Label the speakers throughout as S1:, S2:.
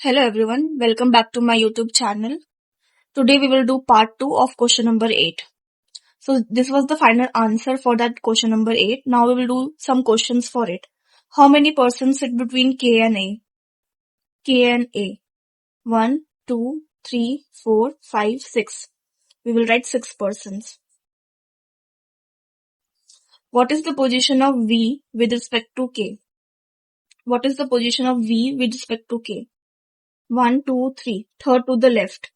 S1: Hello everyone, welcome back to my YouTube channel. Today we will do part 2 of question number 8. So this was the final answer for that question number 8. Now we will do some questions for it. How many persons sit between K and A? K and A. 1, 2, 3, 4, 5, 6. We will write 6 persons. What is the position of V with respect to K? What is the position of V with respect to K? 1, 2, 3. Third to the left.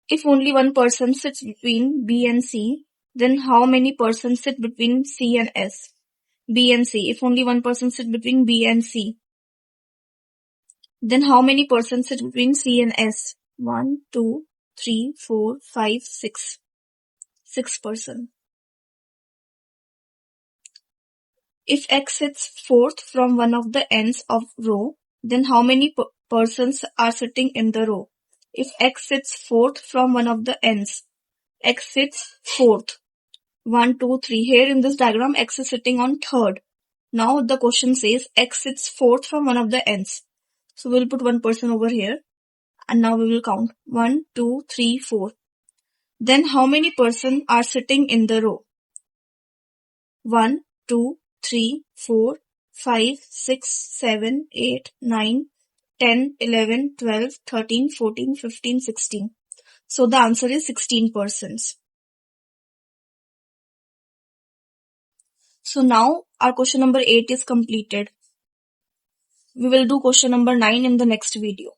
S1: If only one person sits between B and C, then how many persons sit between C and S? B and C. If only one person sits between B and C, then how many persons sit between C and S? 1, 2, 3, 4, 5, 6. 6 persons. If X sits fourth from one of the ends of row, then how many persons are sitting in the row? If X sits fourth from one of the ends, X sits fourth. 1, 2, 3. Here in this diagram, X is sitting on third. Now the question says X sits fourth from one of the ends. So we'll put one person over here. And now we will count. 1, 2, 3, 4. Then how many persons are sitting in the row? 1, 2, 3, 4, 5, 6, 7, 8, 9, 10, 11, 12, 13, 14, 15, 16. So the answer is 16 persons. So now our question number 8 is completed. We will do question number 9 in the next video.